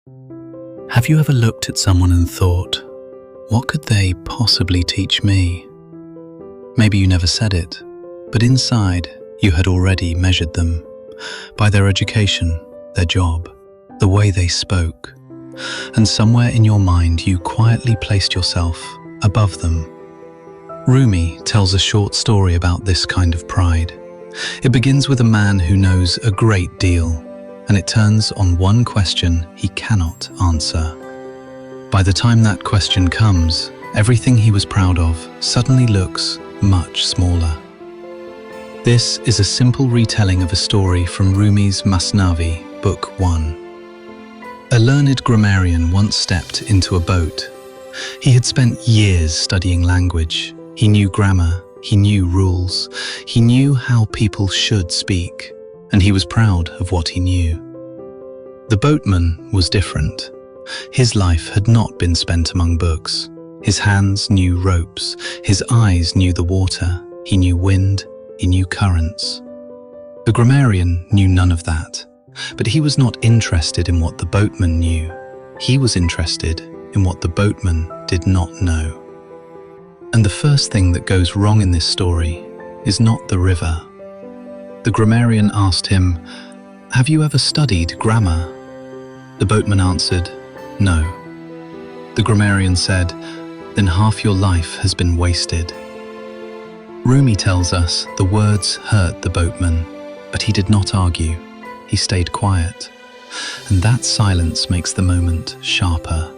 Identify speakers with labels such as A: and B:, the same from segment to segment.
A: Have you ever looked at someone and thought, what could they possibly teach me? Maybe you never said it, but inside you had already measured them by their education, their job, the way they spoke, and somewhere in your mind you quietly placed yourself above them. Rumi tells a short story about this kind of pride. It begins with a man who knows a great deal, and it turns on one question he cannot answer. By the time that question comes, everything he was proud of suddenly looks much smaller. This is a simple retelling of a story from Rumi's Masnavi, Book 1. A learned grammarian once stepped into a boat. He had spent years studying language. He knew grammar, he knew rules, he knew how people should speak, and he was proud of what he knew. The boatman was different. His life had not been spent among books. His hands knew ropes, his eyes knew the water, he knew wind, he knew currents. The grammarian knew none of that, but he was not interested in what the boatman knew. He was interested in what the boatman did not know. And the first thing that goes wrong in this story is not the river. The grammarian asked him, "Have you ever studied grammar?" The boatman answered, "No." The grammarian said, "Then half your life has been wasted." Rumi tells us the words hurt the boatman, but he did not argue. He stayed quiet, and that silence makes the moment sharper.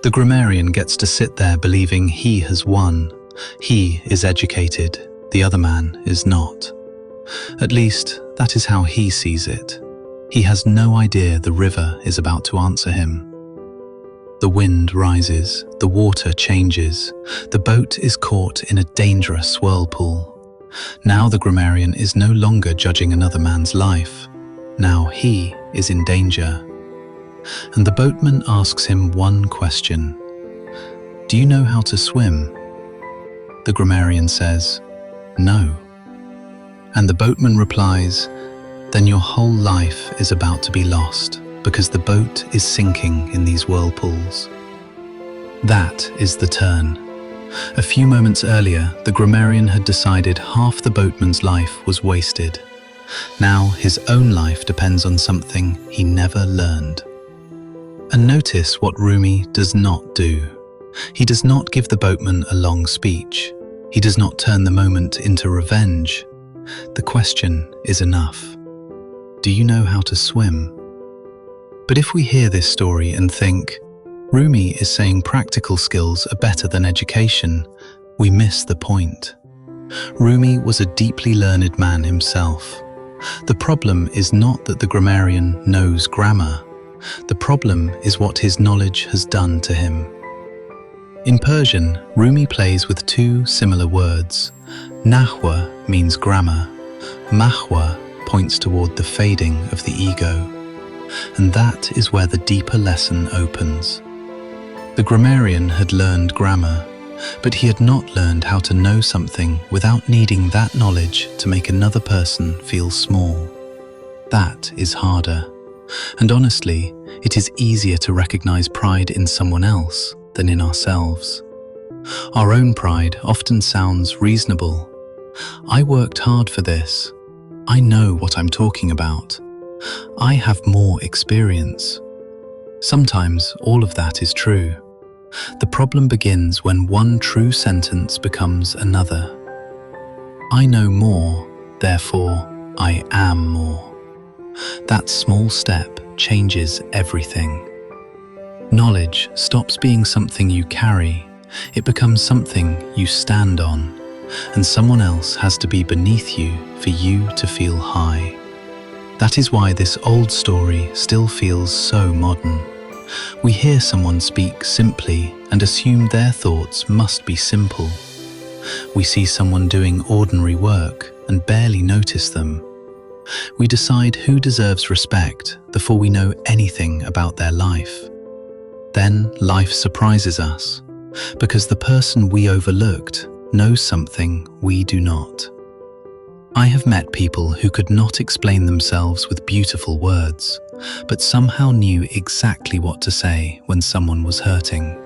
A: The grammarian gets to sit there believing he has won. He is educated, the other man is not. At least, that is how he sees it. He has no idea the river is about to answer him. The wind rises, the water changes, the boat is caught in a dangerous whirlpool. Now the grammarian is no longer judging another man's life. Now he is in danger. And the boatman asks him one question. "Do you know how to swim?" The grammarian says, "No." And the boatman replies, "Then your whole life is about to be lost, because the boat is sinking in these whirlpools." That is the turn. A few moments earlier, the grammarian had decided half the boatman's life was wasted. Now his own life depends on something he never learned. And notice what Rumi does not do. He does not give the boatman a long speech. He does not turn the moment into revenge. The question is enough. Do you know how to swim? But if we hear this story and think, Rumi is saying practical skills are better than education, we miss the point. Rumi was a deeply learned man himself. The problem is not that the grammarian knows grammar. The problem is what his knowledge has done to him. In Persian, Rumi plays with two similar words. Nahwa means grammar. Mahwa points toward the fading of the ego. And that is where the deeper lesson opens. The grammarian had learned grammar, but he had not learned how to know something without needing that knowledge to make another person feel small. That is harder. And honestly, it is easier to recognize pride in someone else than in ourselves. Our own pride often sounds reasonable. I worked hard for this. I know what I'm talking about. I have more experience. Sometimes all of that is true. The problem begins when one true sentence becomes another. I know more, therefore I am more. That small step changes everything. Knowledge stops being something you carry. It becomes something you stand on, and someone else has to be beneath you for you to feel high. That is why this old story still feels so modern. We hear someone speak simply and assume their thoughts must be simple. We see someone doing ordinary work and barely notice them. We decide who deserves respect before we know anything about their life. Then life surprises us, because the person we overlooked knows something we do not. I have met people who could not explain themselves with beautiful words, but somehow knew exactly what to say when someone was hurting.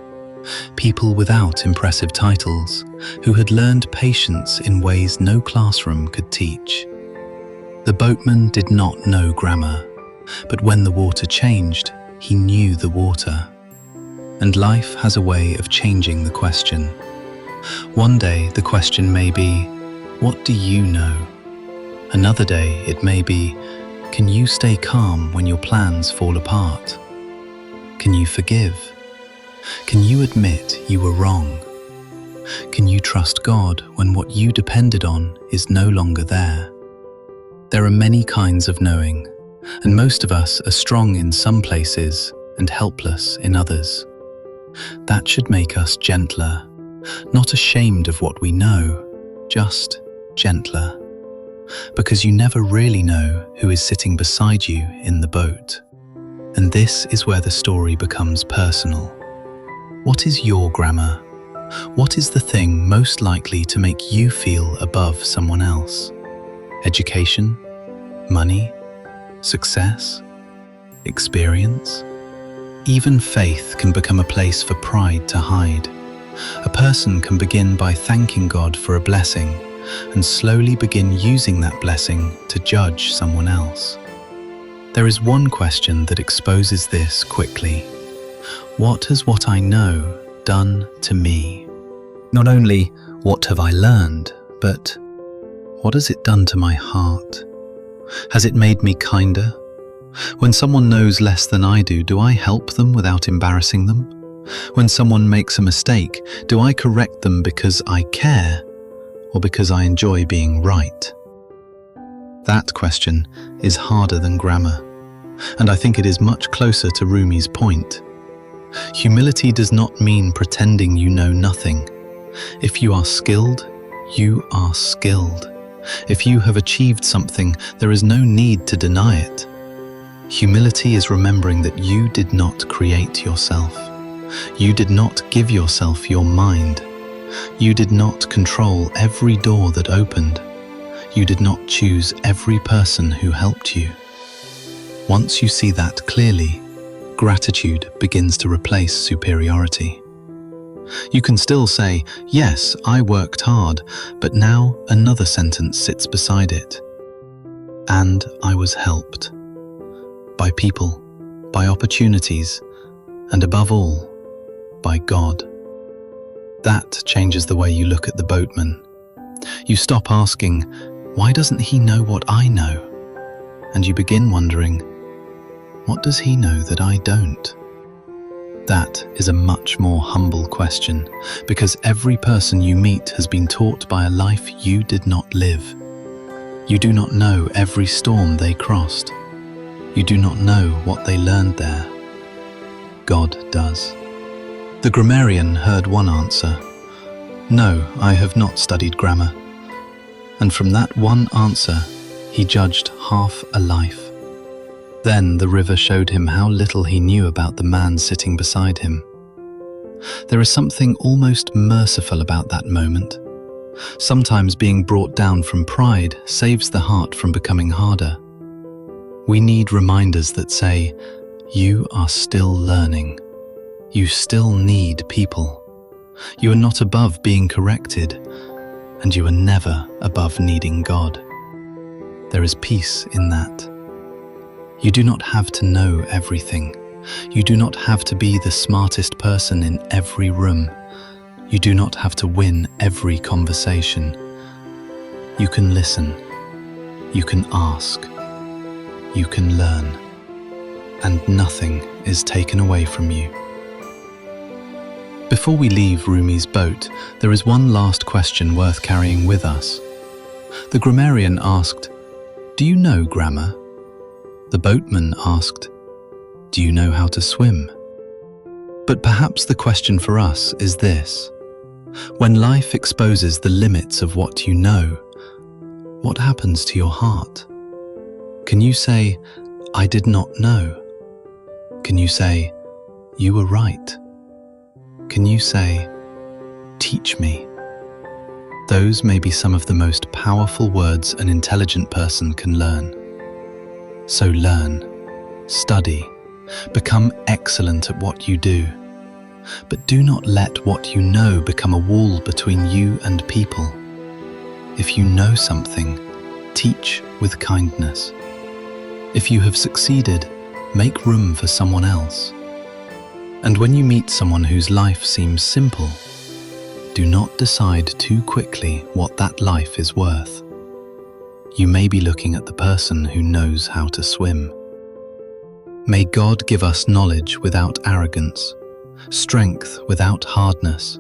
A: People without impressive titles, who had learned patience in ways no classroom could teach. The boatman did not know grammar, but when the water changed, he knew the water. And life has a way of changing the question. One day the question may be, what do you know? Another day it may be, can you stay calm when your plans fall apart? Can you forgive? Can you admit you were wrong? Can you trust God when what you depended on is no longer there? There are many kinds of knowing, and most of us are strong in some places and helpless in others. That should make us gentler, not ashamed of what we know, just gentler. Because you never really know who is sitting beside you in the boat. And this is where the story becomes personal. What is your grammar? What is the thing most likely to make you feel above someone else? Education? Money? Success? Experience? Even faith can become a place for pride to hide. A person can begin by thanking God for a blessing and slowly begin using that blessing to judge someone else. There is one question that exposes this quickly. What has what I know done to me? Not only what have I learned, but what has it done to my heart? Has it made me kinder? When someone knows less than I do I help them without embarrassing them? When someone makes a mistake, do I correct them because I care or because I enjoy being right? That question is harder than grammar, and I think it is much closer to Rumi's point. Humility does not mean pretending you know nothing. If you are skilled, you are skilled. If you have achieved something, there is no need to deny it. Humility is remembering that you did not create yourself. You did not give yourself your mind. You did not control every door that opened. You did not choose every person who helped you. Once you see that clearly, gratitude begins to replace superiority. You can still say, yes, I worked hard, but now another sentence sits beside it. And I was helped. By people, by opportunities, and above all, by God. That changes the way you look at the boatman. You stop asking, why doesn't he know what I know? And you begin wondering, what does he know that I don't? That is a much more humble question, because every person you meet has been taught by a life you did not live. You do not know every storm they crossed. You do not know what they learned there. God does. The grammarian heard one answer. No, I have not studied grammar. And from that one answer, he judged half a life. Then the river showed him how little he knew about the man sitting beside him. There is something almost merciful about that moment. Sometimes being brought down from pride saves the heart from becoming harder. We need reminders that say, you are still learning. You still need people. You are not above being corrected, and you are never above needing God. There is peace in that. You do not have to know everything. You do not have to be the smartest person in every room. You do not have to win every conversation. You can listen. You can ask. You can learn. And nothing is taken away from you. Before we leave Rumi's boat, there is one last question worth carrying with us. The grammarian asked, do you know grammar? The boatman asked, do you know how to swim? But perhaps the question for us is this. When life exposes the limits of what you know, what happens to your heart? Can you say, I did not know? Can you say, you were right? Can you say, teach me? Those may be some of the most powerful words an intelligent person can learn. So learn. study, become excellent at what you do. But do not let what you know become a wall between you and people. If you know something, teach with kindness. If you have succeeded, make room for someone else. And when you meet someone whose life seems simple, do not decide too quickly what that life is worth. You may be looking at the person who knows how to swim. May God give us knowledge without arrogance, strength without hardness,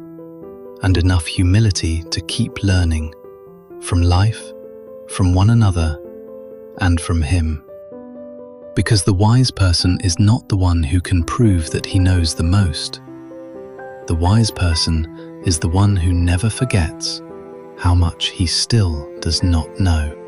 A: and enough humility to keep learning from life, from one another, and from Him. Because the wise person is not the one who can prove that he knows the most. The wise person is the one who never forgets how much he still does not know.